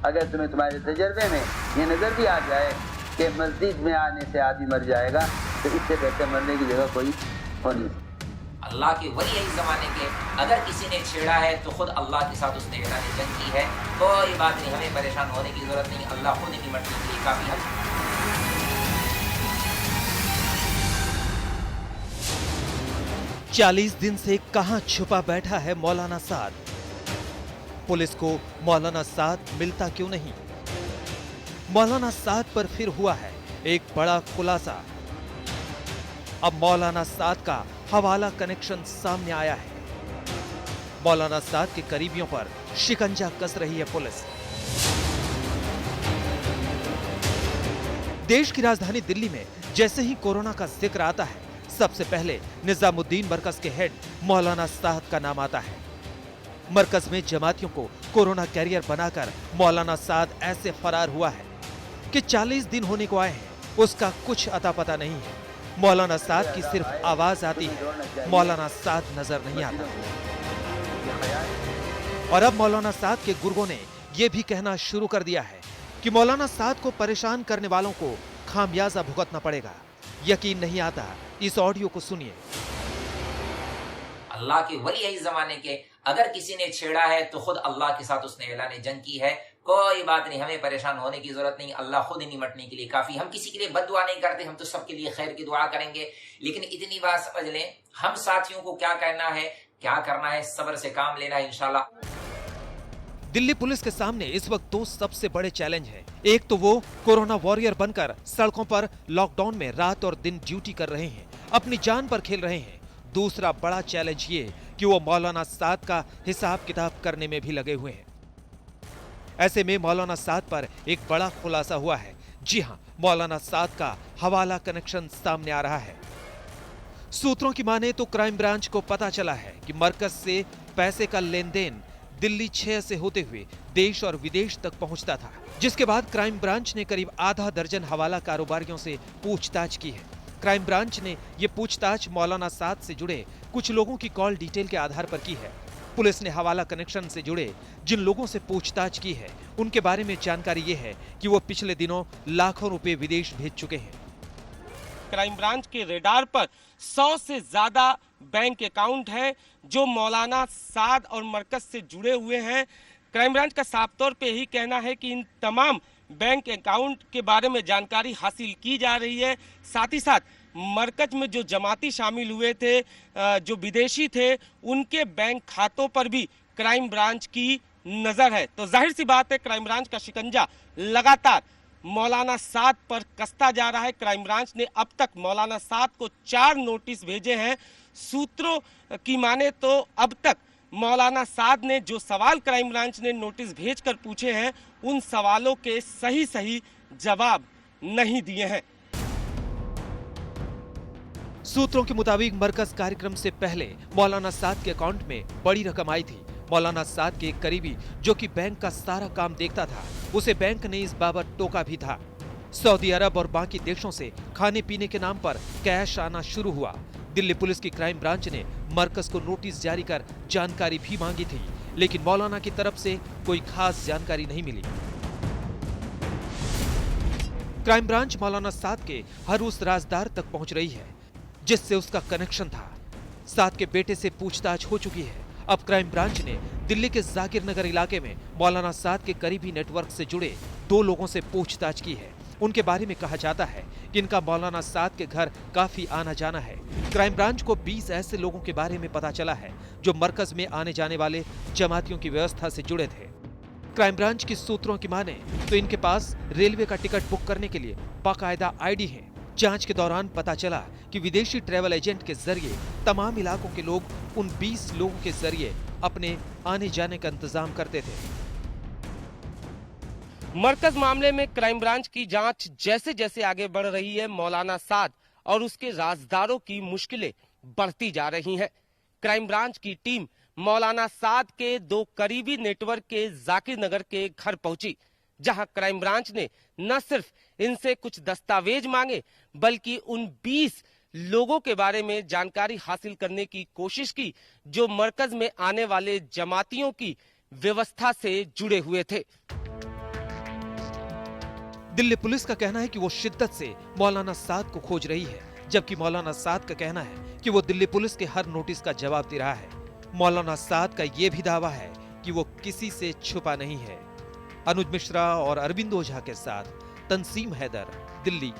अगर तुम्हें तुम्हारे तजर्बे में ये नज़र भी आ जाए कि मस्जिद में आने से आदमी मर जाएगा, तो इससे बेहतर मरने की जगह कोई हो नहीं। अल्लाह के वली इस ज़माने के अगर किसी ने छेड़ा है तो खुद अल्लाह के साथ उसने ऐलान जंग की है। कोई बात नहीं, हमें परेशान होने की ज़रूरत नहीं, अल्लाह खुद निमटने के लिए काफ़ी है। 40 दिन से कहां छुपा बैठा है मौलाना साद? पुलिस को मौलाना साद मिलता क्यों नहीं? मौलाना साद पर फिर हुआ है एक बड़ा खुलासा। अब मौलाना साद का हवाला कनेक्शन सामने आया है। मौलाना साद के करीबियों पर शिकंजा कस रही है पुलिस। देश की राजधानी दिल्ली में जैसे ही कोरोना का जिक्र आता है, सबसे पहले निजामुद्दीन मरकज के हेड मौलाना साद का नाम आता है। मरकज में जमातियों को कोरोना कैरियर बनाकर मौलाना साद ऐसे फरार हुआ है कि 40 दिन होने को आए हैं, उसका कुछ अता पता नहीं है। मौलाना साद की सिर्फ आवाज आती है, मौलाना साद नजर नहीं आता। और अब मौलाना साद के गुर्गों ने यह भी कहना शुरू कर दिया है कि मौलाना साद को परेशान करने वालों को खामियाजा भुगतना पड़ेगा। यकीन नहीं आता, इस ऑडियो को सुनिए। अल्लाह के वली इस ज़माने के अगर किसी ने छेड़ा है तो खुद अल्लाह के साथ उसने ऐलान जंग की है। कोई बात नहीं, हमें परेशान होने की जरूरत नहीं, अल्लाह खुद निमटने के लिए काफी। हम किसी के लिए बद्दुआ नहीं करते, हम तो सबके लिए खैर की दुआ करेंगे। लेकिन इतनी बात समझ लें, हम साथियों को क्या करना है, क्या करना है, सब्र से काम लेना है इंशाल्लाह। दिल्ली पुलिस के सामने इस वक्त दो सबसे बड़े चैलेंज हैं। एक तो वो कोरोना वॉरियर बनकर सड़कों पर लॉकडाउन में रात और दिन ड्यूटी कर रहे हैं, अपनी जान पर खेल रहे हैं। दूसरा बड़ा चैलेंज ये कि वो मौलाना साद का हिसाब किताब करने में भी लगे हुए हैं। ऐसे में मौलाना साद पर एक बड़ा खुलासा हुआ है। जी हां, मौलाना साद का हवाला कनेक्शन सामने आ रहा है। सूत्रों की माने तो क्राइम ब्रांच को पता चला है कि मरकज से पैसे का लेन देन दिल्ली 6 से होते हुए देश और विदेश तक पहुंचता था, जिसके बाद क्राइम ब्रांच ने करीब आधा दर्जन हवाला कारोबारियों से पूछताछ की है। क्राइम ब्रांच ने ये पूछताछ मौलाना साद से जुड़े कुछ लोगों की कॉल डिटेल के आधार पर की है। पुलिस ने हवाला कनेक्शन से जुड़े जिन लोगों से पूछताछ की है, उनके बारे में जानकारी ये है कि वो पिछले दिनों लाखों रुपए विदेश भेज चुके हैं। क्राइम ब्रांच के रेडार पर 100 से ज्यादा बैंक अकाउंट है जो मौलाना साद और मरकज से जुड़े हुए हैं। क्राइम ब्रांच का साफ तौर पे यही कहना है कि इन तमाम बैंक अकाउंट के बारे में जानकारी हासिल की जा रही है। साथ ही साथ मरकज में जो जमाती शामिल हुए थे, जो विदेशी थे, उनके बैंक खातों पर भी क्राइम ब्रांच की नजर है। तो जाहिर सी बात है, क्राइम ब्रांच का शिकंजा लगातार मौलाना साद पर कसता जा रहा है। क्राइम ब्रांच ने अब तक मौलाना साद को 4 नोटिस भेजे हैं। सूत्रों की माने तो अब तक मौलाना साद ने जो सवाल क्राइम ब्रांच ने नोटिस भेजकर पूछे हैं, उन सवालों के सही जवाब नहीं दिए हैं। सूत्रों के मुताबिक मरकज कार्यक्रम से पहले मौलाना साद के अकाउंट में बड़ी रकम आई थी। मौलाना साद के एक करीबी जो कि बैंक का सारा काम देखता था, उसे बैंक ने इस बाबत टोका भी था। सऊदी अरब और बाकी देशों से खाने पीने के नाम पर कैश आना शुरू हुआ। दिल्ली पुलिस की क्राइम ब्रांच ने मरकज को नोटिस जारी कर जानकारी भी मांगी थी, लेकिन मौलाना की तरफ से कोई खास जानकारी नहीं मिली। क्राइम ब्रांच मौलाना साद के हर उस राजदार तक पहुंच रही है जिससे उसका कनेक्शन था। साद के बेटे से पूछताछ हो चुकी है। अब क्राइम ब्रांच ने दिल्ली के जाकिर नगर इलाके में मौलाना साद के करीबी नेटवर्क से जुड़े 2 लोगों से पूछताछ की है। उनके बारे में कहा जाता है कि इनका मौलाना साद के घर काफी आना जाना है। क्राइम ब्रांच को 20 ऐसे लोगों के बारे में पता चला है जो मरकज में आने जाने वाले जमातियों की व्यवस्था से जुड़े थे। क्राइम ब्रांच की सूत्रों की माने तो इनके पास रेलवे का टिकट बुक करने के लिए बाकायदा आईडी है। जांच के दौरान पता चला कि विदेशी ट्रैवल एजेंट के जरिए तमाम इलाकों के लोग उन 20 लोगों के जरिए अपने आने जाने का इंतजाम करते थे। मरकज मामले में क्राइम ब्रांच की जांच जैसे जैसे आगे बढ़ रही है, मौलाना साद और उसके राजदारों की मुश्किलें बढ़ती जा रही हैं। क्राइम ब्रांच की टीम मौलाना साद के 2 करीबी नेटवर्क के जाकिर नगर के घर पहुंची, जहां क्राइम ब्रांच ने न सिर्फ इनसे कुछ दस्तावेज मांगे बल्कि उन 20 लोगों के बारे में जानकारी हासिल करने की कोशिश की जो मरकज में आने वाले जमातियों की व्यवस्था से जुड़े हुए थे। दिल्ली पुलिस का कहना है कि वो शिद्दत से मौलाना साद को खोज रही है, जबकि मौलाना साद का कहना है कि वो दिल्ली पुलिस के हर नोटिस का जवाब दे रहा है। मौलाना साद का ये भी दावा है कि वो किसी से छुपा नहीं है। अनुज मिश्रा और अरविंद ओझा के साथ तंसीम हैदर, दिल्ली।